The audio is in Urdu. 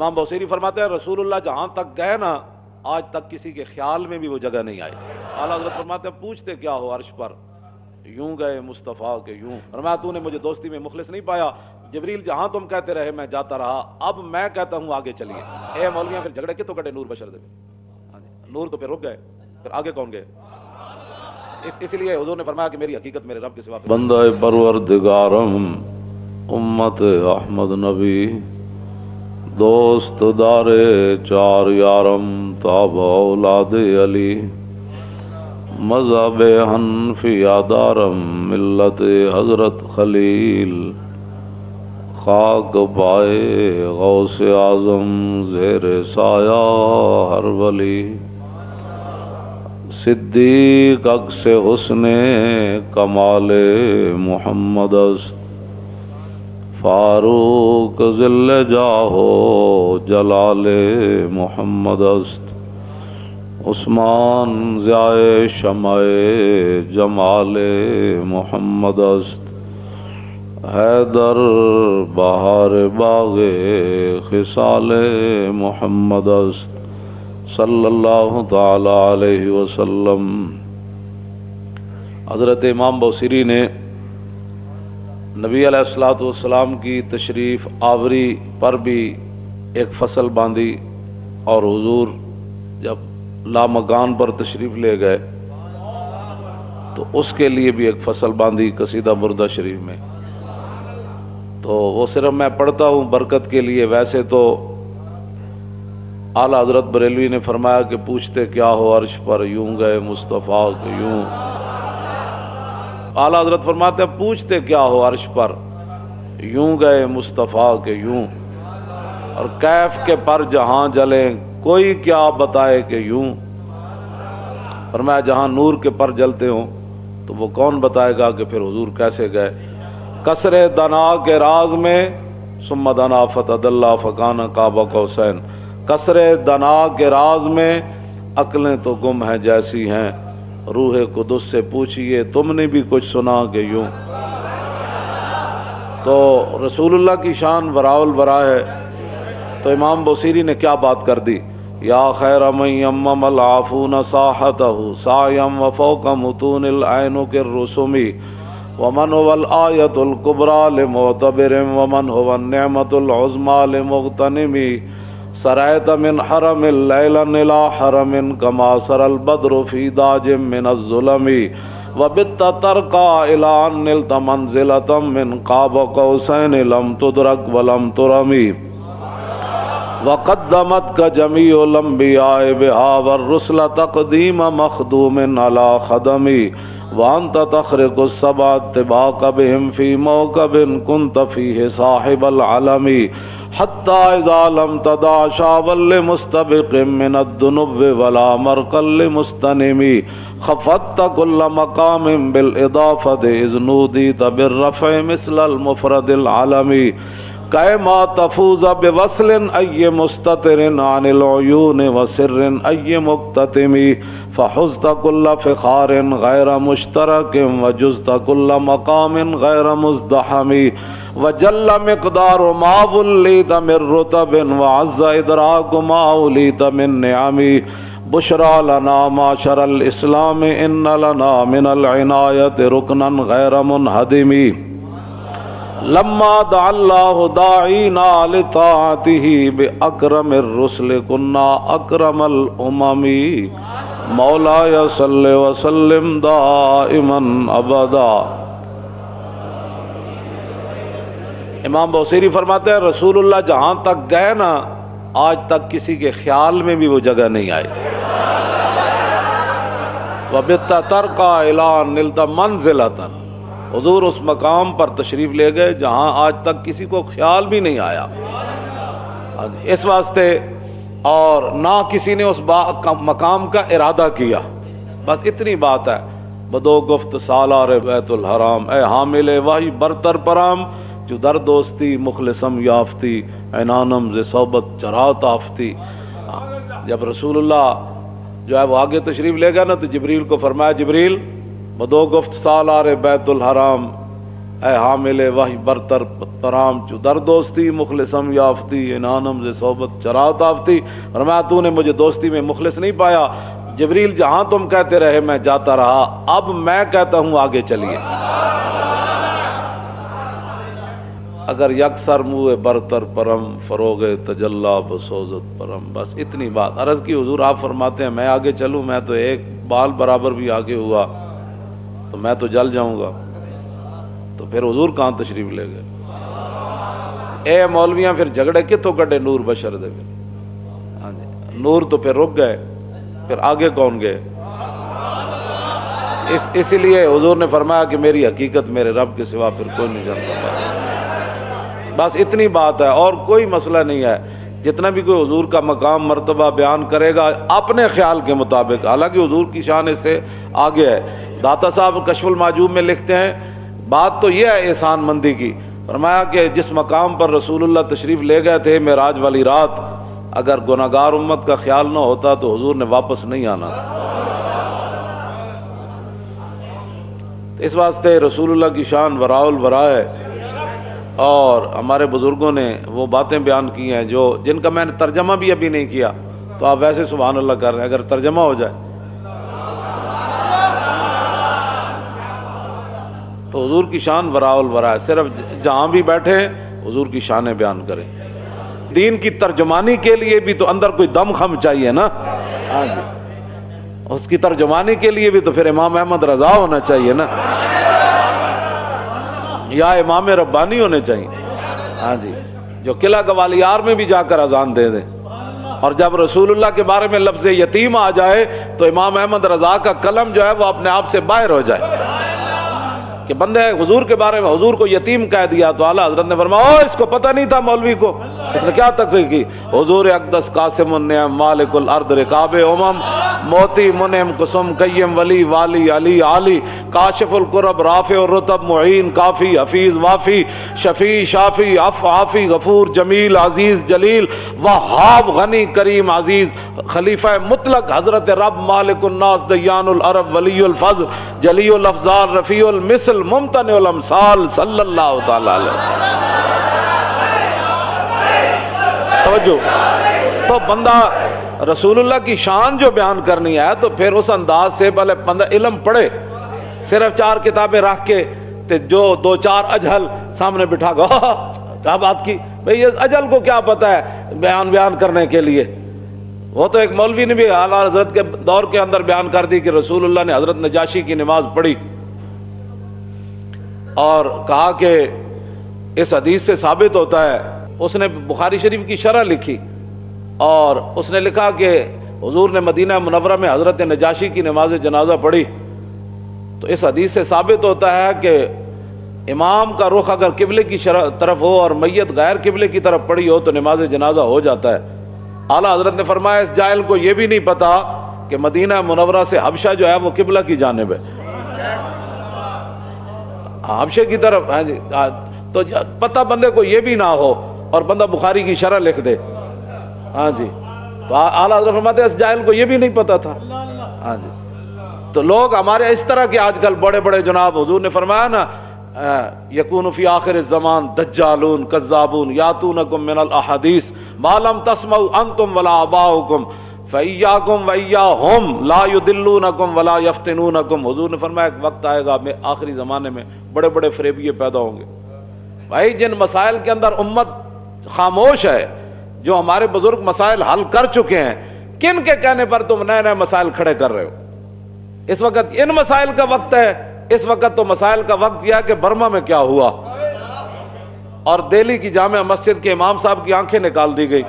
امام بوصیری فرماتے ہیں رسول اللہ جہاں تک گئے نا آج تک کسی کے خیال میں بھی وہ جگہ نہیں آئی۔ اعلیٰ حضرت فرماتے ہیں پوچھتے کیا ہو عرش پر، یوں گئے مصطفیٰ کے یوں۔ فرمایا تو نے مجھے دوستی میں مخلص نہیں پایا، جبریل جہاں تم کہتے رہے میں جاتا رہا، اب میں کہتا ہوں آگے چلیے۔ اے مولویاں پھر جھگڑے کتوں کٹے نور بشر دے، ہاں جی نور تو پھر رک گئے، پھر آگے کون گئے؟ اس لیے حضور نے فرمایا کہ میری حقیقت میرے رب کے سوا بندہ پروردگارم امت احمد نبی دوست دار چار یارم تاب اولاد علی مذہب حنفیہ دارم ملت حضرت خلیل خاک پائے غوث اعظم زیر سایہ ہر ولی صدیق عکس حسن کمال محمد است فاروق ذل جاہو جلال محمد است عثمان ضیاء شمع جمال محمد است حیدر بہار باغ خصال محمد است صلی اللہ تعالی علیہ وسلم۔ حضرت امام بوصیری نے نبی علیہ الصلوۃ والسلام کی تشریف آوری پر بھی ایک فصل باندھی، اور حضور جب لامکان پر تشریف لے گئے تو اس کے لیے بھی ایک فصل باندھی قصیدہ بردہ شریف میں۔ تو وہ صرف میں پڑھتا ہوں برکت کے لیے، ویسے تو اعلیٰ حضرت بریلوی نے فرمایا کہ پوچھتے کیا ہو عرش پر، یوں گئے مصطفیٰ کے یوں۔ اعلیٰ حضرت فرماتے ہیں پوچھتے کیا ہو عرش پر، یوں گئے مصطفیٰ کے یوں، اور کیف کے پر جہاں جلیں کوئی کیا بتائے کہ یوں۔ فرمایا جہاں نور کے پر جلتے ہوں تو وہ کون بتائے گا کہ پھر حضور کیسے گئے۔ کسر دنا کے راز میں ثم دنا فتدلی فکان قاب قوسین، کسر دنا کے راز میں عقلیں تو گم ہیں جیسی ہیں، روح قدس سے پوچھئے تم نے بھی کچھ سنا کہ یوں۔ تو رسول اللہ کی شان وراء الورا ہے، تو امام بوصیری نے کیا بات کر دی، یا خیر من یمم العافون ساحتہ سایم وفوق متون العین کالرسم ومن هو الآیۃ الکبریٰ لمعتبر ومن هو النعمۃ العظمیٰ لمغتنم سرایت من حرم لیلا الى حرم کما سر البدر فی داج من الظلم وبت ترقى الى ان نلت منزلة من قاب قوسین لم تدرک ولم ترمی وقدمتك جميع الانبیاء بها والرسل تقدیم مخدوم على خدمی وانت تخرق السبع طباق بهم في موكب كنت فيه صاحب العلم حتى اذا لم تدع شابا لمستبق من الذنوب ولا مرقا لمستنم خفضت كل مقام بالاضافه اذ نوديت بالرفع مثل المفرد العلمي كما تفوز بوصل أي مستتر عن العيون وسر أي مكتتم فحزت كل فخار غير مشترك وجزت كل مقام غير مزدحم وجل مقدار ما وليت من رتب وعز إدراك ما وليت من نعم بشرى لنا معشر الإسلام إن لنا من العناية ركنا غير منهدم لما دعا الله داعینا لطاعته بأکرم الرسل كنا اکرم الامم مولاي صل وسلم دائما ابدا۔ امام بوصیری فرماتے ہیں رسول اللہ جہاں تک گئے نا آج تک کسی کے خیال میں بھی وہ جگہ نہیں آئی۔ وَبِتَّ تَرْقَى إِلَىٰ نِلْتَ مَنْزِلَةً، حضور اس مقام پر تشریف لے گئے جہاں آج تک کسی کو خیال بھی نہیں آیا۔ اس واسطے اور نہ کسی نے اس مقام کا ارادہ کیا، بس اتنی بات ہے۔ بدو گفت سالار بیت الحرام، اے حامل وحی برتر پرام، جو در دوستی مخلصم یافتی عنانم ز صحبت چرات آفتی۔ جب رسول اللہ جو ہے وہ آگے تشریف لے گئے نا تو جبریل کو فرمایا جبریل بدو گفت سالار بیت الحرام، اے حامل وحی برتر پرام چو در دوستی مخلصم یافتی انانم سے صحبت چرات آفتی. فرمایا تو نے مجھے دوستی میں مخلص نہیں پایا. جبریل جہاں تم کہتے رہے میں جاتا رہا، اب میں کہتا ہوں آگے چلیے. اگر یکسر منہ برتر پرم فروغ تجلا بسوزت پرم. بس اتنی بات عرض کی. حضور آپ فرماتے ہیں میں آگے چلوں، میں تو ایک بال برابر بھی آگے ہوا تو میں تو جل جاؤں گا. تو پھر حضور کہاں تشریف لے گئے؟ اے مولویاں پھر جھگڑے کتوں کڈے نور بشر دے. ہاں جی، نور تو پھر رک گئے، پھر آگے کون گئے؟ اس لیے حضور نے فرمایا کہ میری حقیقت میرے رب کے سوا پھر کوئی نہیں جانتا. بس اتنی بات ہے اور کوئی مسئلہ نہیں ہے. جتنا بھی کوئی حضور کا مقام مرتبہ بیان کرے گا اپنے خیال کے مطابق، حالانکہ حضور کی شان اس سے آگے ہے. داتا صاحب کشف المعجوب میں لکھتے ہیں بات تو یہ ہے احسان مندی کی. فرمایا کہ جس مقام پر رسول اللہ تشریف لے گئے تھے معراج والی رات، اگر گناہگار امت کا خیال نہ ہوتا تو حضور نے واپس نہیں آنا تھا. اس واسطے رسول اللہ کی شان وراء الورا ہے. اور ہمارے بزرگوں نے وہ باتیں بیان کی ہیں جو جن کا میں نے ترجمہ بھی ابھی نہیں کیا، تو آپ ویسے سبحان اللہ کر رہے ہیں. اگر ترجمہ ہو جائے تو حضور کی شان وراء الورا ہے. صرف جہاں بھی بیٹھے حضور کی شانیں بیان کریں. دین کی ترجمانی کے لیے بھی تو اندر کوئی دم خم چاہیے نا. ہاں جی، اس کی ترجمانی کے لیے بھی تو پھر امام احمد رضا ہونا چاہیے نا، یا امام ربانی ہونے چاہیے. ہاں جی، جو قلعہ گوالیار میں بھی جا کر اذان دے دیں. اور جب رسول اللہ کے بارے میں لفظ یتیم آ جائے تو امام احمد رضا کا قلم جو ہے وہ اپنے آپ سے باہر ہو جائے کہ بندے حضور کے بارے میں حضور کو یتیم کہہ دیا تو اعلیٰ حضرت نے فرمایا اس کو پتہ نہیں تھا مولوی کو، اس نے کیا تقریر کی. حضور اقدس قاسم النعم مالک الارض رکاب امم موتی منعم قسم قیم ولی والی علی عالی کاشف القرب رافع الرتب معین کافی حفیظ وافی شفیع شافی عف عافی غفور جمیل عزیز جلیل وہاب غنی کریم عزیز خلیفہ مطلق حضرت رب مالک الناس دیان العرب ولی الفضل جلی الافضال رفیع المثل ممتنع الامثال صلی اللہ تعالی علیہ. توجہ. تو بندہ رسول اللہ کی شان جو بیان کرنی ہے تو پھر اس انداز سے پہلے بندہ علم پڑھے. صرف 4 کتابیں رکھ کے جو 2-4 اجہل سامنے بٹھا گا کیا بات کی بھئی، یہ اجہل کو کیا پتہ ہے بیان کرنے کے لیے. وہ تو ایک مولوی نے بھی اعلیٰ حضرت کے دور کے اندر بیان کر دی کہ رسول اللہ نے حضرت نجاشی کی نماز پڑھی اور کہا کہ اس حدیث سے ثابت ہوتا ہے. اس نے بخاری شریف کی شرح لکھی اور اس نے لکھا کہ حضور نے مدینہ منورہ میں حضرت نجاشی کی نماز جنازہ پڑھی تو اس حدیث سے ثابت ہوتا ہے کہ امام کا رخ اگر قبلے کی طرف ہو اور میت غیر قبلے کی طرف پڑی ہو تو نماز جنازہ ہو جاتا ہے. اعلیٰ حضرت نے فرمایا اس جاہل کو یہ بھی نہیں پتا کہ مدینہ منورہ سے حبشہ جو ہے وہ قبلہ کی جانب ہے، حبشے کی طرف. ہاں جی، تو پتہ بندے کو یہ بھی نہ ہو اور بندہ بخاری کی شرح لکھ دے. ہاں جی، تو اعلیٰ حضرت فرماتے ہیں اس جاہل کو یہ بھی نہیں پتا تھا. ہاں جی، تو لوگ ہمارے اس طرح کے آج کل بڑے بڑے جناب حضور نے فرمایا نا یکون فی آخر الزمان دجالون کذابون یاتونکم من الاحادیث ما لم تسمعوا انتم ولا آباؤکم فایاکم وایاہم لا یضلونکم ولا یفتنونکم. حضور نے فرمایا ایک وقت آئے گا میں آخری زمانے میں بڑے بڑے فریبیے پیدا ہوں گے. بھائی جن مسائل کے اندر امت خاموش ہے، جو ہمارے بزرگ مسائل حل کر چکے ہیں، کن کے کہنے پر تم نئے نئے مسائل کھڑے کر رہے ہو؟ اس وقت ان مسائل کا وقت ہے. اس وقت تو مسائل کا وقت یہ ہے کہ برما میں کیا ہوا اور دہلی کی جامع مسجد کے امام صاحب کی آنکھیں نکال دی گئی.